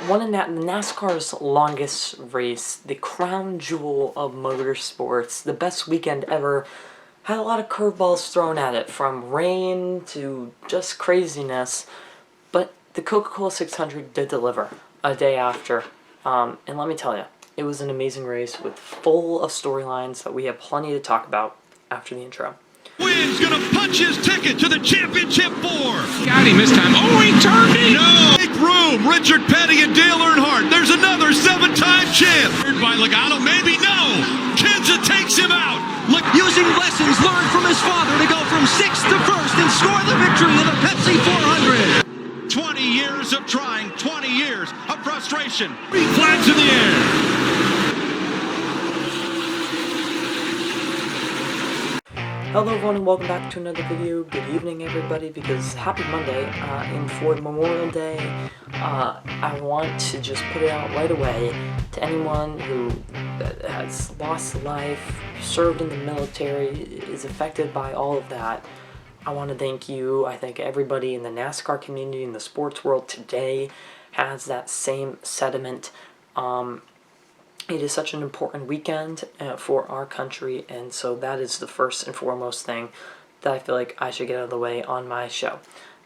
one of NASCAR's longest race, the crown jewel of motorsports, the best weekend ever, had a lot of curveballs thrown at it, from rain to just craziness, but the Coca-Cola 600 did deliver a day after, and let me tell you, it was an amazing race with full of storylines that we have plenty to talk about after the intro. Wins gonna punch his ticket to the championship four. Got him this time. Oh, he turned it! No! Make room! Richard Petty and Dale Earnhardt. There's another 7-time champ. Third by Legato, maybe no! Kenza takes him out. Look, using lessons learned from his father to go from 6th to 1st and score the victory in the Pepsi 400. 20 years of trying, 20 years of frustration. 3 flags in the air. Hello everyone and welcome back to another video. Good evening everybody, because happy Monday, and for Memorial Day, I want to just put it out right away to anyone who has lost a life, served in the military, is affected by all of that. I want to thank you. I think everybody in the NASCAR community, in the sports world today, has that same sentiment. It is such an important weekend for our country, and so that is the first and foremost thing that I feel like I should get out of the way on my show.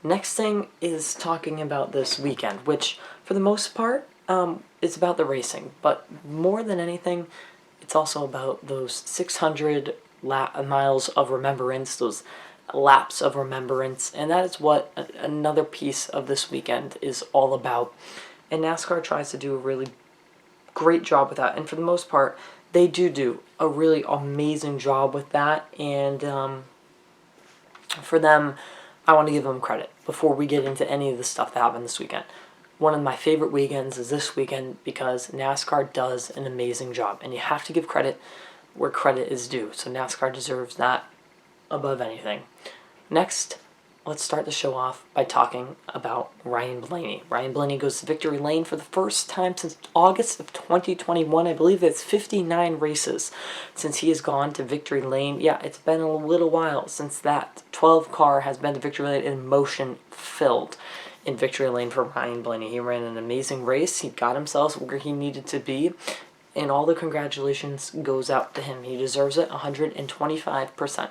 Next thing is talking about this weekend, which for the most part is about the racing, but more than anything, it's also about those 600 miles of remembrance, those laps of remembrance, and that is what another piece of this weekend is all about. And NASCAR tries to do a really great job with that, and for the most part they do a really amazing job with that, and for them I want to give them credit before we get into any of the stuff that happened this weekend. One of my favorite weekends is this weekend because NASCAR does an amazing job, and you have to give credit where credit is due, so NASCAR deserves that above anything. Next, let's start the show off by talking about Ryan Blaney. Ryan Blaney goes to victory lane for the first time since August of 2021. I believe it's 59 races since he has gone to victory lane. Yeah, it's been a little while since that 12 car has been to victory lane in motion filled in victory lane for Ryan Blaney. He ran an amazing race. He got himself where he needed to be, and all the congratulations goes out to him. He deserves it 125%.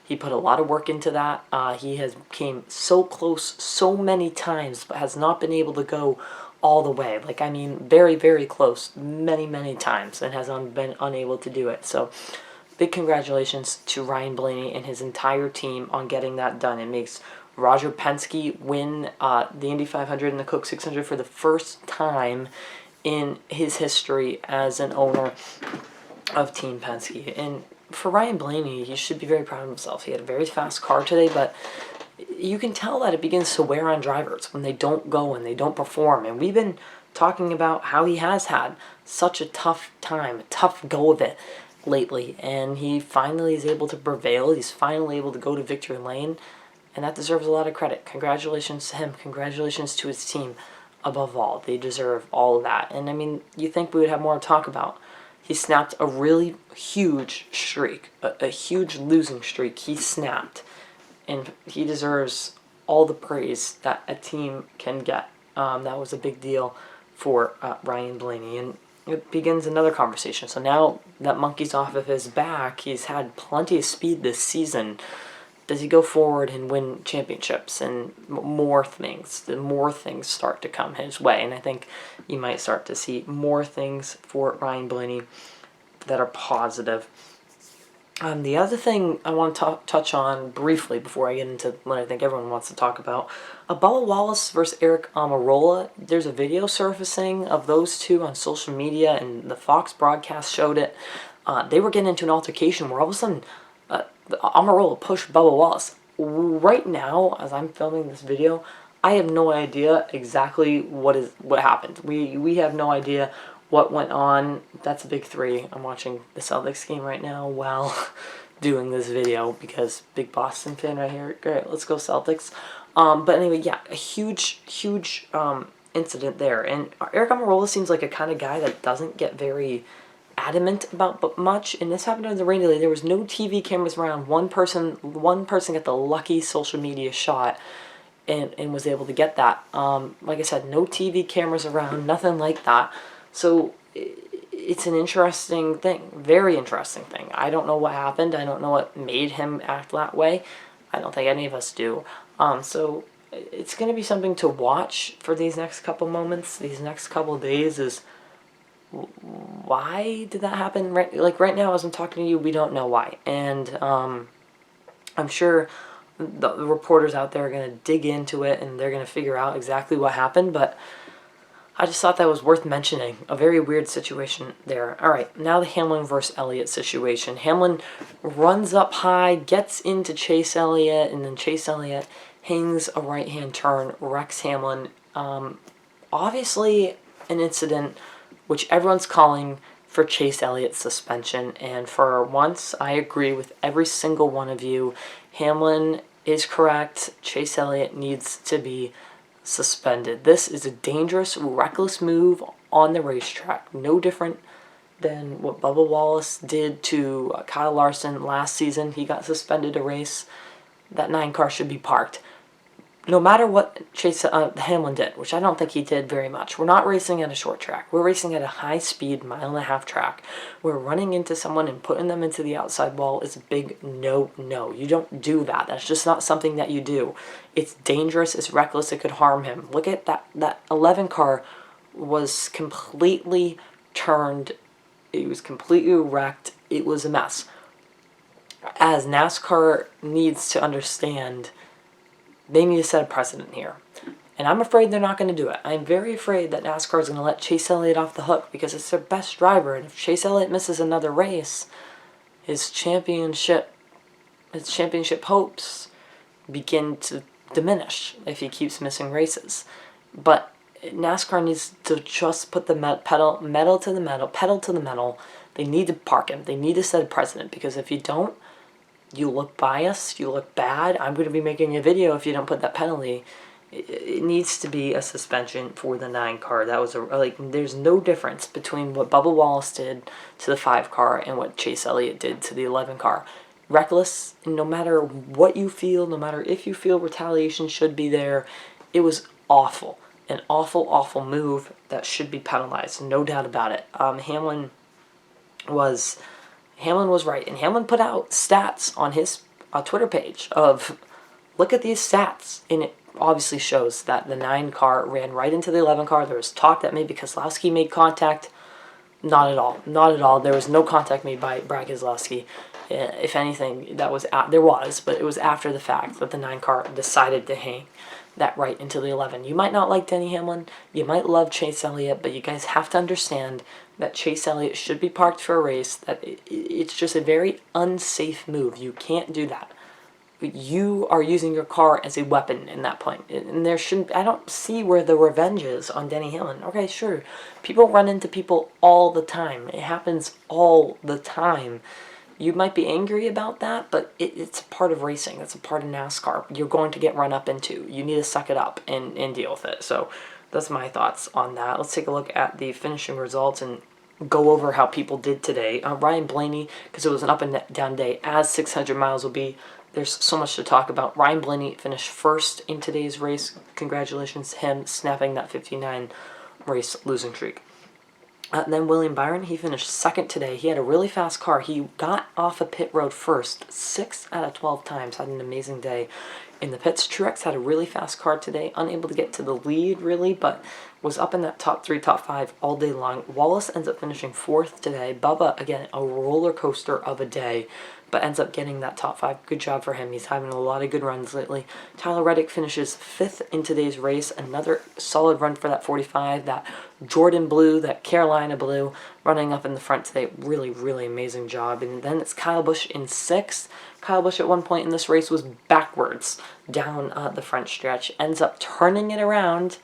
He put a lot of work into that. He has came so close so many times, but has not been able to go all the way. Like, I mean, very, very close many times, and has been unable to do it. So, big congratulations to Ryan Blaney and his entire team on getting that done. It makes Roger Penske win the Indy 500 and the Coke 600 for the first time in his history as an owner of Team Penske. And for Ryan Blaney, he should be very proud of himself. He had a very fast car today, but you can tell that it begins to wear on drivers when they don't go and they don't perform. And we've been talking about how he has had such a tough time, a tough go of it lately, and he finally is able to prevail. He's finally able to go to victory lane, and that deserves a lot of credit. Congratulations to him. Congratulations to his team. Above all, they deserve all of that. And I mean, you think we would have more to talk about. He snapped a really huge streak, a huge losing streak he snapped, and he deserves all the praise that a team can get. That was a big deal for Ryan Blaney, and it begins another conversation. So now that monkey's off of his back, he's had plenty of speed this season. Does he go forward and win championships and more things? The more things start to come his way, and I think you might start to see more things for Ryan Blaney that are positive. The other thing I want to touch on briefly before I get into what I think everyone wants to talk about, Bubba Wallace versus Eric Almirola. There's a video surfacing of those two on social media, and the Fox broadcast showed it. They were getting into an altercation where all of a sudden Almirola pushed Bubba Wallace. Right now, as I'm filming this video, I have no idea exactly what happened. We have no idea what went on. That's a big three. I'm watching the Celtics game right now while doing this video because big Boston fan right here. Great, let's go Celtics. But anyway, yeah, a huge incident there. And Eric Almirola seems like a kind of guy that doesn't get very adamant about much, and this happened on the rain delay. There was no TV cameras around. One person got the lucky social media shot, and was able to get that. Like I said, no TV cameras around, nothing like that. So it's an interesting thing, very interesting thing. I don't know what happened. I don't know what made him act that way. I don't think any of us do. So it's going to be something to watch for these next couple moments, these next couple days. Is why did that happen? Right now, as I'm talking to you, we don't know why, and I'm sure the reporters out there are going to dig into it and they're going to figure out exactly what happened, but I just thought that was worth mentioning. A very weird situation there. All right, now the Hamlin versus Elliott situation. Hamlin runs up high, gets into Chase Elliott, and then Chase Elliott hangs a right-hand turn, wrecks Hamlin. Obviously an incident which everyone's calling for Chase Elliott's suspension, and for once, I agree with every single one of you. Hamlin is correct. Chase Elliott needs to be suspended. This is a dangerous, reckless move on the racetrack. No different than what Bubba Wallace did to Kyle Larson last season. He got suspended a race. That 9 car should be parked. No matter what Hamlin did, which I don't think he did very much. We're not racing at a short track. We're racing at a high-speed, mile-and-a-half track. We're running into someone and putting them into the outside wall is a big no. You don't do that. That's just not something that you do. It's dangerous. It's reckless. It could harm him. Look at that 11 car was completely turned. It was completely wrecked. It was a mess. As NASCAR needs to understand, they need to set a precedent here. And I'm afraid they're not going to do it. I'm very afraid that NASCAR is going to let Chase Elliott off the hook because it's their best driver. And if Chase Elliott misses another race, his championship hopes begin to diminish if he keeps missing races. But NASCAR needs to just put the pedal to the metal. They need to park him. They need to set a precedent, because if you don't, you look biased, you look bad. I'm going to be making a video if you don't put that penalty. It needs to be a suspension for the 9 car. That was there's no difference between what Bubba Wallace did to the 5 car and what Chase Elliott did to the 11 car. Reckless, no matter what you feel, no matter if you feel retaliation should be there, it was awful. An awful, awful move that should be penalized, no doubt about it. Hamlin was right, and Hamlin put out stats on his Twitter page of, look at these stats, and it obviously shows that the 9 car ran right into the 11 car. There was talk that maybe Keselowski made contact. Not at all. There was no contact made by Brad Keselowski. If anything, there was, but it was after the fact that the 9 car decided to hang that right into the 11. You might not like Denny Hamlin, you might love Chase Elliott, but you guys have to understand that Chase Elliott should be parked for a race. That it's just a very unsafe move. You can't do that. You are using your car as a weapon in that point. And there shouldn't, I don't see where the revenge is on Denny Hamlin. Okay, sure. People run into people all the time. It happens all the time. You might be angry about that, but it's a part of racing. It's a part of NASCAR. You're going to get run up into. You need to suck it up and deal with it. So that's my thoughts on that. Let's take a look at the finishing results and go over how people did today. Ryan Blaney, because it was an up and down day, as 600 miles will be. There's so much to talk about. Ryan Blaney finished first in today's race. Congratulations to him, snapping that 59 race losing streak. Then William Byron, he finished second today. He had a really fast car. He got off a pit road first 6 out of 12 times. Had an amazing day in the pits. Truex had a really fast car today. Unable to get to the lead, really, but was up in that top 3, top 5 all day long. Wallace ends up finishing 4th today. Bubba, again, a roller coaster of a day, but ends up getting that top 5. Good job for him. He's having a lot of good runs lately. Tyler Reddick finishes 5th in today's race. Another solid run for that 45. That Jordan Blue, that Carolina Blue, running up in the front today. Really, really amazing job. And then it's Kyle Busch in 6th. Kyle Busch at one point in this race was backwards down the front stretch. Ends up turning it around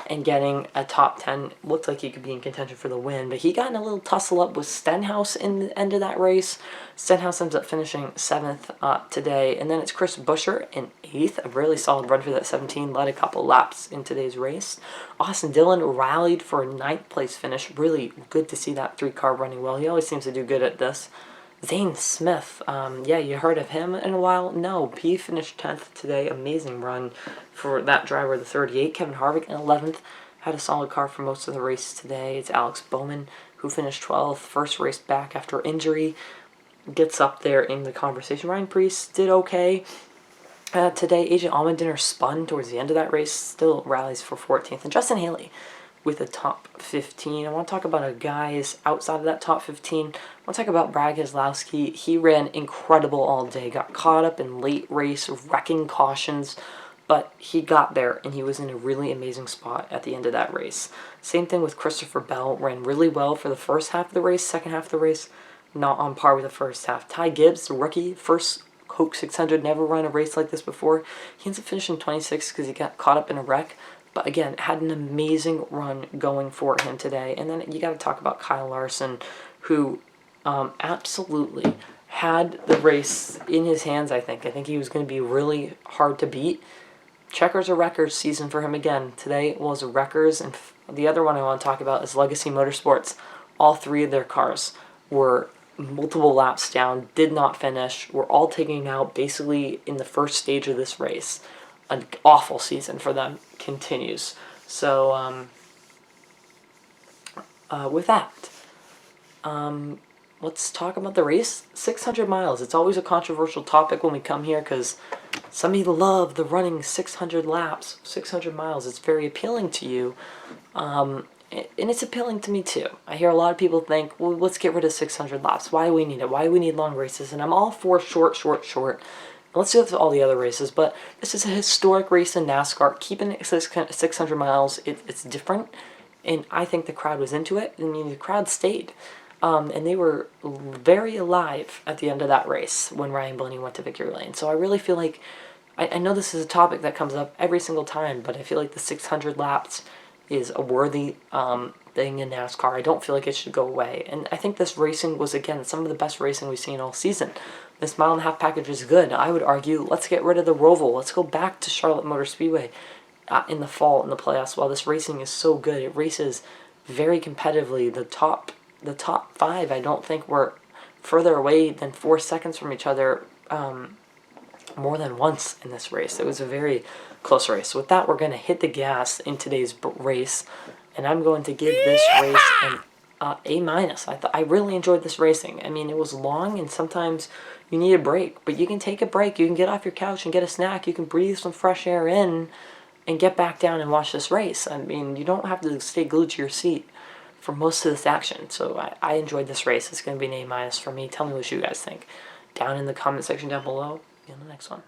and getting a top 10. Looked like he could be in contention for the win, but he got in a little tussle up with Stenhouse in the end of that race. Stenhouse ends up finishing 7th today, and then it's Chris Buescher in 8th. A really solid run for that 17, led a couple laps in today's race. Austin Dillon rallied for a 9th place finish. Really good to see that 3 car running well. He always seems to do good at this. Zane Smith, yeah, you heard of him in a while? No, he finished 10th today. Amazing run for that driver, the 38. Kevin Harvick in 11th. Had a solid car for most of the race today. It's Alex Bowman who finished 12th. First race back after injury. Gets up there in the conversation. Ryan Preece did okay. Today, Agent Allmendinger spun towards the end of that race. Still rallies for 14th. And Justin Haley with a top 15. I want to talk about guys outside of that top 15. I want to talk about Brad Keselowski. He ran incredible all day. Got caught up in late race, wrecking cautions. But he got there, and he was in a really amazing spot at the end of that race. Same thing with Christopher Bell. Ran really well for the first half of the race. Second half of the race, not on par with the first half. Ty Gibbs, the rookie, first Coke 600, never run a race like this before. He ends up finishing 26th because he got caught up in a wreck. But again, had an amazing run going for him today. And then you got to talk about Kyle Larson, who absolutely had the race in his hands, I think. I think he was going to be really hard to beat. Checkers or Wreckers season for him again. Today was Wreckers, and the other one I want to talk about is Legacy Motorsports. All three of their cars were multiple laps down, did not finish, were all taken out basically in the first stage of this race. An awful season for them continues. So, with that, let's talk about the race. 600 miles. It's always a controversial topic when we come here because some people love the running 600 laps, 600 miles. It's very appealing to you. And it's appealing to me too. I hear a lot of people think, well, let's get rid of 600 laps. Why do we need it? Why do we need long races? And I'm all for short. Let's do it with all the other races, but this is a historic race in NASCAR. Keeping it 600 miles, it's different, and I think the crowd was into it. I mean, the crowd stayed, and they were very alive at the end of that race when Ryan Blaney went to victory lane. So I really feel like, I know this is a topic that comes up every single time, but I feel like the 600 laps is a worthy thing in NASCAR. I don't feel like it should go away. And I think this racing was, again, some of the best racing we've seen all season. This mile-and-a-half package is good. I would argue, let's get rid of the Roval. Let's go back to Charlotte Motor Speedway in the fall in the playoffs. While this racing is so good, it races very competitively. The top five, I don't think were further away than 4 seconds from each other more than once in this race. It was a very close race. So with that, we're going to hit the gas in today's race, and I'm going to give this race an A-. I really enjoyed this racing. I mean, it was long, and sometimes you need a break, but you can take a break. You can get off your couch and get a snack. You can breathe some fresh air in and get back down and watch this race. I mean, you don't have to stay glued to your seat for most of this action. So I enjoyed this race. It's going to be an A- for me. Tell me what you guys think down in the comment section down below. See you on the next one.